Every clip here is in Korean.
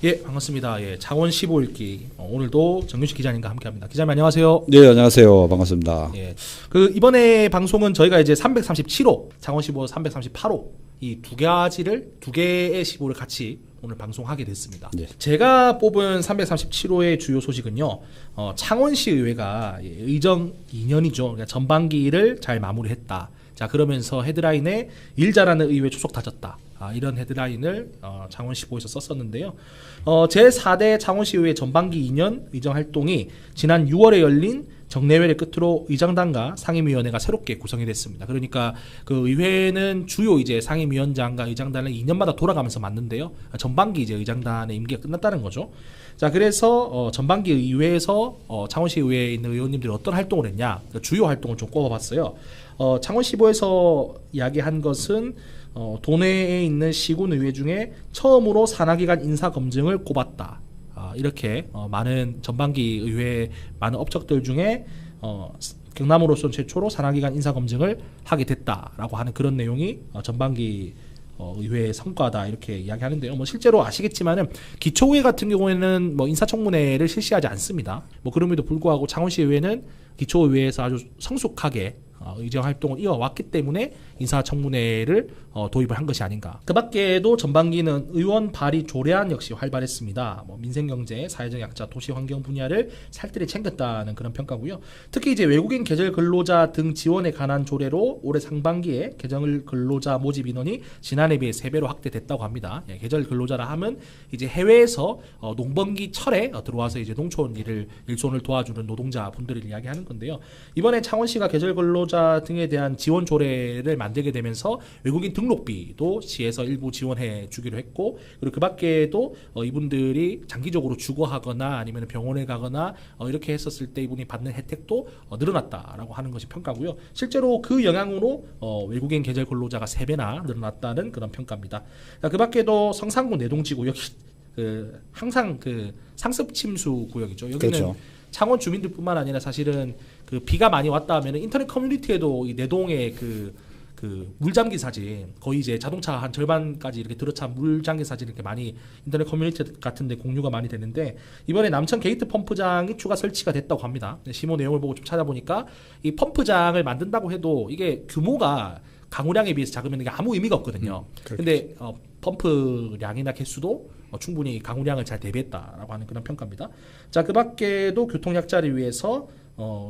예, 반갑습니다. 예, 창원 15읽기 오늘도 정윤식 기자님과 함께합니다. 기자님 안녕하세요. 네, 안녕하세요. 반갑습니다. 예, 이번에 방송은 저희가 이제 337호, 창원 15, 338호 이 두 개의 15를 같이 오늘 방송하게 됐습니다. 네. 제가 뽑은 337호의 주요 소식은요, 창원시의회가 의정 2년이죠. 그러니까 전반기를 잘 마무리했다. 자, 그러면서 헤드라인에 일 잘하는 의회 초속 다졌다. 이런 헤드라인을 창원 15에서 썼었는데요. 제4대 창원시의회 전반기 2년 의정활동이 지난 6월에 열린 정례회를 끝으로 의장단과 상임위원회가 새롭게 구성이 됐습니다. 그러니까 그 의회는 주요 이제 상임위원장과 의장단을 2년마다 돌아가면서 맡는데요. 전반기 이제 의장단의 임기가 끝났다는 거죠. 자, 그래서 전반기 의회에서 창원시 의회에 있는 의원님들이 어떤 활동을 했냐, 주요 활동을 좀 꼽아봤어요. 창원 15에서 이야기한 것은 도내에 있는 시군 의회 중에 처음으로 산하기관 인사검증을 꼽았다. 이렇게 많은 전반기 의회 많은 업적들 중에 경남으로서 최초로 산하기관 인사검증을 하게 됐다라고 하는 그런 내용이 전반기 의회의 성과다 이렇게 이야기하는데요. 뭐 실제로 아시겠지만은 기초의회 같은 경우에는 뭐 인사청문회를 실시하지 않습니다. 뭐 그럼에도 불구하고 창원시 의회는 기초의회에서 아주 성숙하게 의정 활동을 이어왔기 때문에 인사청문회를 도입을 한 것이 아닌가. 그 밖에도 전반기는 의원 발의 조례안 역시 활발했습니다. 뭐 민생경제, 사회적 약자, 도시환경 분야를 살뜰히 챙겼다는 그런 평가고요. 특히 이제 외국인 계절 근로자 등 지원에 관한 조례로 올해 상반기에 계절 근로자 모집 인원이 지난해에 비해 3배로 확대됐다고 합니다. 예, 계절 근로자라 하면 이제 해외에서 농번기 철에 들어와서 이제 농촌 일을 일손을 도와주는 노동자 분들을 이야기하는 건데요. 이번에 창원시가 계절 근로자 등에 대한 지원 조례를 만들게 되면서 외국인 등록비도 시에서 일부 지원해 주기로 했고, 그리고 그 밖에도 이분들이 장기적으로 주거하거나 아니면 병원에 가거나 이렇게 했었을 때 이분이 받는 혜택도 늘어났다라고 하는 것이 평가고요. 실제로 그 영향으로 외국인 계절 근로자가 3배나 늘어났다는 그런 평가입니다. 그 밖에도 성산구 내동지구역 항상 상습 침수 구역이죠. 여기는 그렇죠. 창원 주민들뿐만 아니라 사실은 그 비가 많이 왔다 하면 인터넷 커뮤니티에도 이 내동의 그 물잠긴 사진, 거의 이제 자동차 한 절반까지 이렇게 들어찬 물잠긴 사진 이렇게 많이 인터넷 커뮤니티 같은데 공유가 많이 되는데, 이번에 남천 게이트 펌프장이 추가 설치가 됐다고 합니다. 심오 내용을 보고 좀 찾아보니까 이 펌프장을 만든다고 해도 이게 규모가 강우량에 비해서 작으면 이게 아무 의미가 없거든요. 근데 펌프량이나 개수도 충분히 강우량을 잘 대비했다라고 하는 그런 평가입니다. 자, 그 밖에도 교통약자를 위해서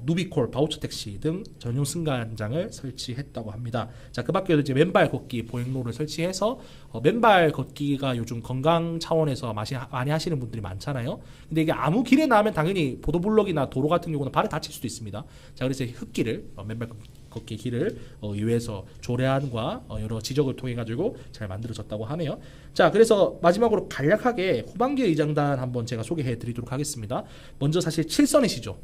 누비콜, 바우처 택시 등 전용 승강장을 설치했다고 합니다. 자, 그 밖에도 이제 맨발 걷기 보행로를 설치해서 맨발 걷기가 요즘 건강 차원에서 많이 하시는 분들이 많잖아요. 근데 이게 아무 길에 나면 당연히 보도블럭이나 도로 같은 경우는 발에 다칠 수도 있습니다. 자, 그래서 흙길을 맨발 걷기 길을 의회에서 조례안과 여러 지적을 통해 가지고 잘 만들어졌다고 하네요. 자, 그래서 마지막으로 간략하게 후반기 의장단 한번 제가 소개해 드리도록 하겠습니다. 먼저 사실 7선이시죠.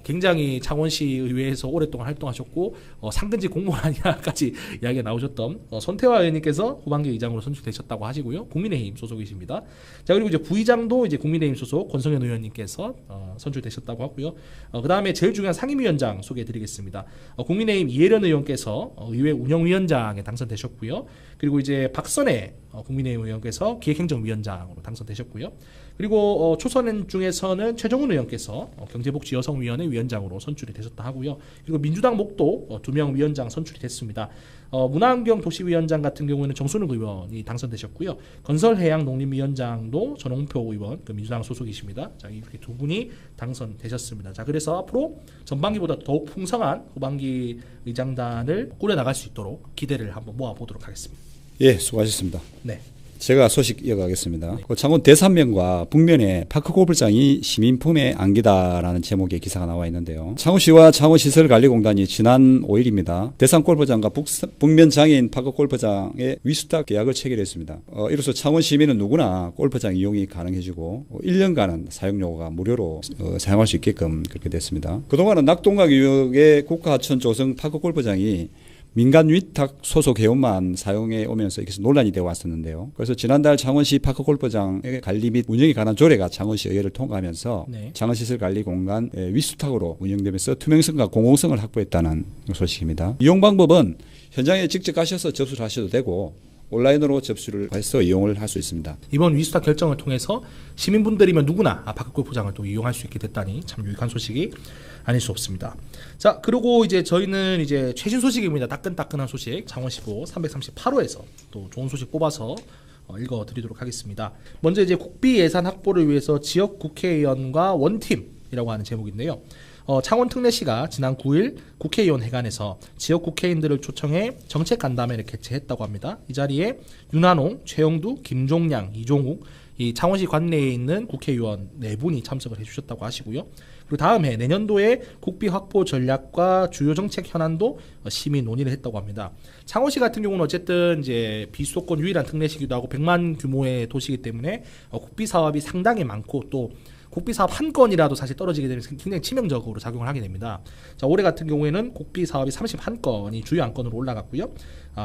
굉장히 창원시 의회에서 오랫동안 활동하셨고 상근지 공무원 아니냐까지 이야기가 나오셨던 손태화 의원님께서 후반기 의장으로 선출되셨다고 하시고요. 국민의힘 소속이십니다. 자, 그리고 이제 부의장도 이제 국민의힘 소속 권성현 의원님께서 선출되셨다고 하고요. 그 다음에 제일 중요한 상임위원장 소개해드리겠습니다. 국민의힘 이혜련 의원께서 의회 운영위원장에 당선되셨고요. 그리고 이제 박선혜 국민의힘 의원께서 기획행정위원장으로 당선되셨고요. 그리고 초선 중에서는 최정훈 의원께서 경제복지여성위원회 위원장으로 선출이 되셨다 하고요. 그리고 민주당 목도 2명 위원장 선출이 됐습니다. 문화환경 도시위원장 같은 경우에는 정순욱 의원이 당선되셨고요. 건설해양농림위원장도 전홍표 의원, 민주당 소속이십니다. 자, 이렇게 두 분이 당선되셨습니다. 자, 그래서 앞으로 전반기보다 더욱 풍성한 후반기 의장단을 꾸려나갈 수 있도록 기대를 한번 모아보도록 하겠습니다. 예, 수고하셨습니다. 네. 제가 소식 이어가겠습니다. 네. 창원 대산면과 북면에 파크골프장이 시민 품에 안기다라는 제목의 기사가 나와 있는데요. 창원시와 창원시설관리공단이 지난 5일입니다. 대산골프장과 북면 장애인 파크골프장의 위수탁 계약을 체결했습니다. 이로써 창원 시민은 누구나 골프장 이용이 가능해지고 1년간은 사용료가 무료로 사용할 수 있게끔 그렇게 됐습니다. 그동안은 낙동강 유역의 국가하천 조성 파크골프장이 민간 위탁 소속 회원만 사용해 오면서 이렇게 논란이 되어 왔었는데요. 그래서 지난달 창원시 파크골프장의 관리 및 운영에 관한 조례가 창원시 의회를 통과하면서 네. 창원시설관리공간 위수탁으로 운영되면서 투명성과 공공성을 확보했다는 소식입니다. 이용 방법은 현장에 직접 가셔서 접수를 하셔도 되고 온라인으로 접수를 해서 이용을 할 수 있습니다. 이번 위스타 결정을 통해서 시민분들이면 누구나 파크골프장을 또 이용할 수 있게 됐다니 참 유익한 소식이 아닐 수 없습니다. 자, 그리고 이제 저희는 이제 최신 소식입니다. 따끈따끈한 소식 창원시보 338호에서 또 좋은 소식 뽑아서 읽어드리도록 하겠습니다. 먼저 이제 국비 예산 확보를 위해서 지역 국회의원과 원팀이라고 하는 제목인데요. 창원 특례시가 지난 9일 국회의원 회관에서 지역 국회의원들을 초청해 정책 간담회를 개최했다고 합니다. 이 자리에 윤한홍, 최영두, 김종량, 이종욱 이 창원시 관내에 있는 국회의원 4분이 참석을 해주셨다고 하시고요. 그리고 다음 해 내년도에 국비 확보 전략과 주요 정책 현안도 심의 논의를 했다고 합니다. 창원시 같은 경우는 어쨌든 이제 비수도권 유일한 특례시기도 하고 100만 규모의 도시이기 때문에 국비 사업이 상당히 많고 또 국비 사업 한 건이라도 사실 떨어지게 되면 굉장히 치명적으로 작용을 하게 됩니다. 자, 올해 같은 경우에는 국비 사업이 31건이 주요 안건으로 올라갔고요.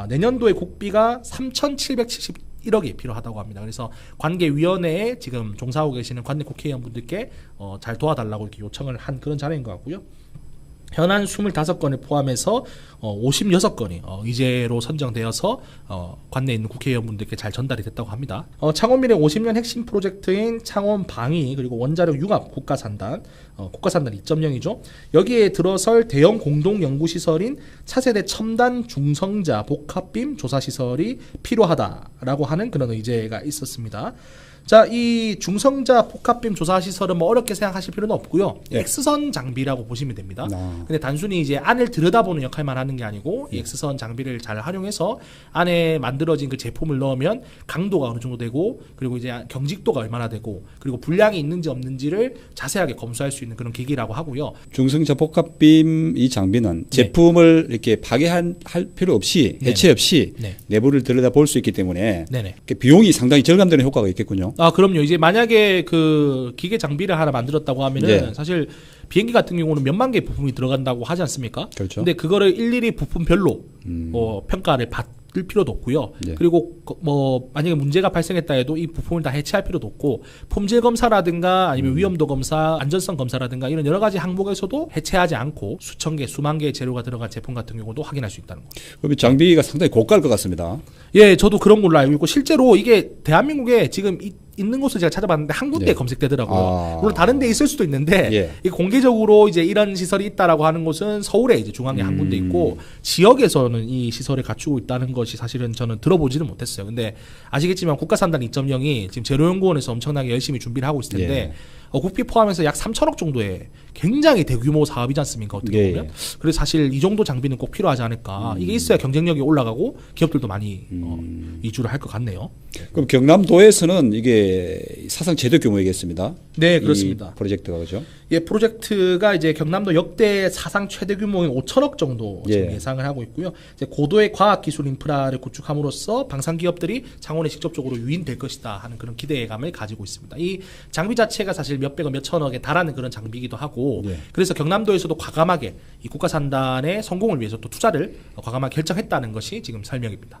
내년도에 국비가 3,771억이 필요하다고 합니다. 그래서 관계위원회에 지금 종사하고 계시는 관내 국회의원분들께 잘 도와달라고 이렇게 요청을 한 그런 자리인 것 같고요. 현안 25건을 포함해서 56건이 의제로 선정되어서 관내에 있는 국회의원분들께 잘 전달이 됐다고 합니다. 창원미래 50년 핵심 프로젝트인 창원방위 그리고 원자력 융합 국가산단, 국가산단 2.0이죠. 여기에 들어설 대형 공동연구시설인 차세대 첨단 중성자 복합빔 조사시설이 필요하다라고 하는 그런 의제가 있었습니다. 자, 이 중성자 복합빔 조사 시설은 뭐 어렵게 생각하실 필요는 없고요. 예. X선 장비라고 보시면 됩니다. 근데 단순히 이제 안을 들여다보는 역할만 하는 게 아니고 이 X선 장비를 잘 활용해서 안에 만들어진 그 제품을 넣으면 강도가 어느 정도 되고 그리고 이제 경직도가 얼마나 되고 그리고 불량이 있는지 없는지를 자세하게 검수할 수 있는 그런 기기라고 하고요. 중성자 복합빔 이 장비는 제품을 이렇게 파괴할 필요 없이 해체 없이 내부를 들여다볼 수 있기 때문에 비용이 상당히 절감되는 효과가 있겠군요. 그럼요. 이제 만약에 그 기계 장비를 하나 만들었다고 하면은 사실 비행기 같은 경우는 몇만 개의 부품이 들어간다고 하지 않습니까? 그렇죠. 근데 그거를 일일이 부품별로 평가를 받을 필요도 없고요. 그리고 뭐 만약에 문제가 발생했다 해도 이 부품을 다 해체할 필요도 없고 품질 검사라든가 아니면 위험도 검사, 안전성 검사라든가 이런 여러 가지 항목에서도 해체하지 않고 수천 개, 수만 개의 재료가 들어간 제품 같은 경우도 확인할 수 있다는 거죠. 그럼 장비가 상당히 고가일 것 같습니다. 예, 저도 그런 걸로 알고 있고 실제로 이게 대한민국에 지금 있는 곳을 제가 찾아봤는데 한 군데 검색되더라고요. 물론 다른 데 있을 수도 있는데 이게 공개적으로 이제 이런 시설이 있다라고 하는 곳은 서울에 이제 중앙에 한 군데 있고 지역에서는 이 시설을 갖추고 있다는 것이 사실은 저는 들어보지는 못했어요. 근데 아시겠지만 국가산단 2.0이 지금 재료연구원에서 엄청나게 열심히 준비를 하고 있을 텐데 국비 포함해서 약 3천억 정도의 굉장히 대규모 사업이지 않습니까? 어떻게 보면. 그래서 사실 이 정도 장비는 꼭 필요하지 않을까. 이게 있어야 경쟁력이 올라가고 기업들도 많이 이주를 할 것 같네요. 그럼 경남도에서는 이게 사상 최대 규모이겠습니다. 네, 그렇습니다. 이 프로젝트가 그죠? 예, 프로젝트가 이제 경남도 역대 사상 최대 규모인 5천억 정도 지금 예상을 하고 있고요. 이제 고도의 과학 기술 인프라를 구축함으로써 방산 기업들이 창원에 직접적으로 유인될 것이다 하는 그런 기대감을 가지고 있습니다. 이 장비 자체가 사실 몇백억, 몇천억에 달하는 그런 장비이기도 하고 그래서 경남도에서도 과감하게 이 국가산단의 성공을 위해서 또 투자를 과감하게 결정했다는 것이 지금 설명입니다.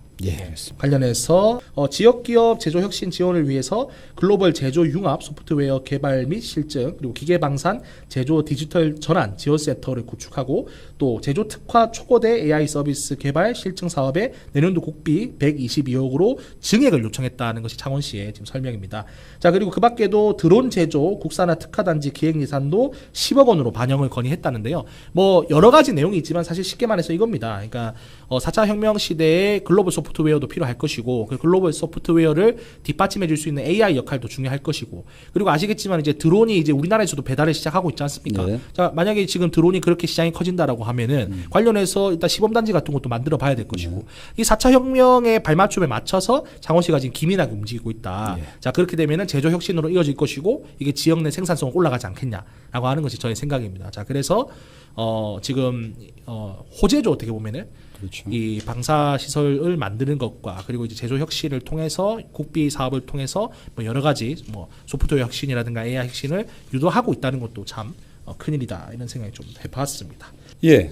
관련해서 지역 기업 제조 혁신 지원을 위해서 글로벌 제조 융합 소프트웨어 개발 및 실증 그리고 기계 방산 제조 디지털 전환 지원 센터를 구축하고 또 제조 특화 초거대 AI 서비스 개발 실증 사업에 내년도 국비 122억으로 증액을 요청했다는 것이 창원시의 지금 설명입니다. 자, 그리고 그 밖에도 드론 제조 국산화 특화 단지 기획 예산도 10억 원으로 반영을 건의했다는데요. 뭐 여러 가지 내용이 있지만 사실 쉽게 말해서 이겁니다. 그러니까 4차 혁명 시대에 글로벌 소프트웨어도 필요할 것이고 그 글로벌 소프트웨어를 뒷받침해 줄 수 있는 AI 역할도 중요할 것이고 그리고 아시겠지만 이제 드론이 이제 우리나라에서도 배달을 시작하고 있지 않습니까? 자, 만약에 지금 드론이 그렇게 시장이 커진다라고 하면은 관련해서 일단 시범단지 같은 것도 만들어 봐야 될 것이고 이 4차 혁명의 발맞춤에 맞춰서 창원시가 지금 기민하게 움직이고 있다. 자, 그렇게 되면은 제조 혁신으로 이어질 것이고 이게 지역 내 생산성은 올라가지 않겠냐라고 하는 것이 저의 생각입니다. 자, 그래서 지금 호재죠, 어떻게 보면은. 이 방사 시설을 만드는 것과 그리고 이제 제조 혁신을 통해서 국비 사업을 통해서 뭐 여러 가지 뭐 소프트웨어 혁신이라든가 AI 혁신을 유도하고 있다는 것도 참 큰일이다 이런 생각이 좀 해봤습니다. 예.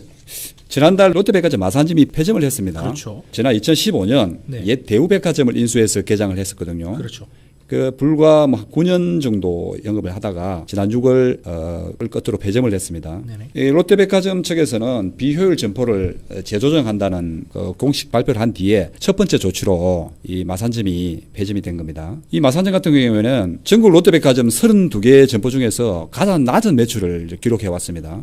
지난달 롯데백화점 마산점이 폐점을 했습니다. 그렇죠. 지난 2015년 옛 대우백화점을 인수해서 개장을 했었거든요. 그렇죠. 그 불과 뭐 9년 정도 영업을 하다가 지난 6월 끝으로 폐점을 했습니다. 네네. 이 롯데백화점 측에서는 비효율 점포를 재조정한다는 그 공식 발표를 한 뒤에 첫 번째 조치로 이 마산점이 폐점이 된 겁니다. 이 마산점 같은 경우에는 전국 롯데백화점 32개 점포 중에서 가장 낮은 매출을 기록해 왔습니다.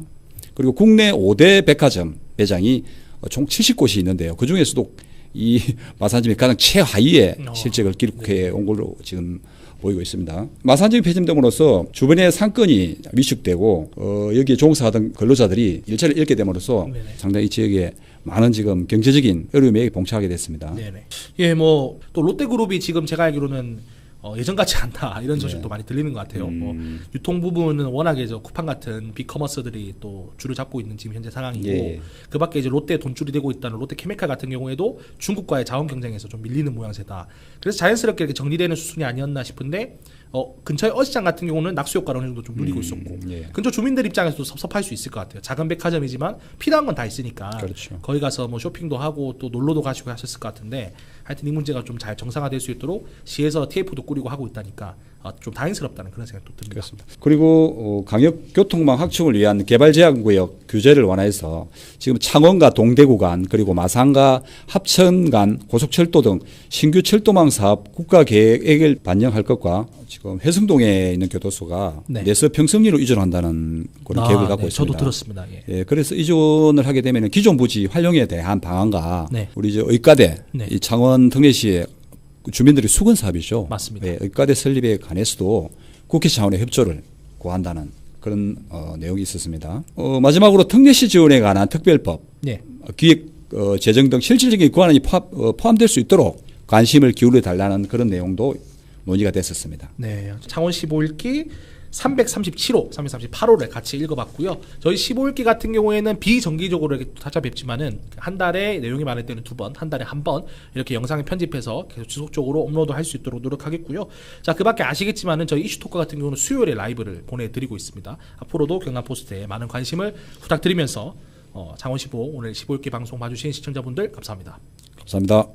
그리고 국내 5대 백화점 매장이 총 70곳이 있는데요. 그 중에서도 이 마산점이 가장 최하위의 실적을 기록해 온 걸로 지금 보이고 있습니다. 마산점이 폐점됨으로써 주변의 상권이 위축되고 여기에 종사하던 근로자들이 일자리를 잃게 됨으로써 네네. 상당히 이 지역에 많은 지금 경제적인 어려움에 봉착하게 됐습니다. 네네. 예, 뭐 또 롯데그룹이 지금 제가 알기로는 예전 같지 않다 이런 소식도 많이 들리는 것 같아요. 뭐 유통 부분은 워낙에 쿠팡 같은 빅커머스들이 또 줄을 잡고 있는 지금 현재 상황이고 예. 그밖에 이제 롯데 돈줄이 되고 있다는 롯데케미칼 같은 경우에도 중국과의 자원 경쟁에서 좀 밀리는 모양새다. 그래서 자연스럽게 이렇게 정리되는 수순이 아니었나 싶은데 근처의 어시장 같은 경우는 낙수 효과를 어느 정도 좀 누리고 있었고 예. 근처 주민들 입장에서도 섭섭할 수 있을 것 같아요. 작은 백화점이지만 필요한 건 다 있으니까 그렇죠. 거기 가서 뭐 쇼핑도 하고 또 놀러도 가시고 하셨을 것 같은데 하여튼 이 문제가 좀 잘 정상화될 수 있도록 시에서 TF도 꾸리고 하고 있다니까 좀 다행스럽다는 그런 생각도 듭니다. 그렇습니다. 그리고 강역 교통망 확충을 위한 개발 제한 구역 규제를 완화해서 지금 창원과 동대구 간 그리고 마산과 합천 간 고속철도 등 신규 철도망 사업 국가 계획을 반영할 것과 지금 회승동에 있는 교도소가 네. 내서 평성리로 이전한다는 그런 계획을 갖고 네, 있습니다. 저도 들었습니다. 예. 예, 그래서 이전을 하게 되면 기존 부지 활용에 대한 방안과 네. 우리 의과대 네. 이 창원 등례시의 주민들의 수건 사업이죠. 맞습니다. 예, 의과대 설립에 관해서도 국회 차원의 협조를 구한다는 그런 내용이 있었습니다. 마지막으로 특례시 지원에 관한 특별법, 네. 기획 재정 등 실질적인 권한이 포함될 수 있도록 관심을 기울여 달라는 그런 내용도 논의가 됐었습니다. 네. 창원 15일기 337호, 338호를 같이 읽어봤고요. 저희 15일기 같은 경우에는 비정기적으로 이렇게 찾아뵙지만은 한 달에 내용이 많을 때는 2번, 한 달에 1번 이렇게 영상을 편집해서 계속 지속적으로 업로드할 수 있도록 노력하겠고요. 자, 그밖에 아시겠지만은 저희 이슈 토크 같은 경우는 수요일에 라이브를 보내드리고 있습니다. 앞으로도 경남포스트에 많은 관심을 부탁드리면서 창원 15 오늘 15일기 방송 봐주신 시청자분들 감사합니다. 감사합니다.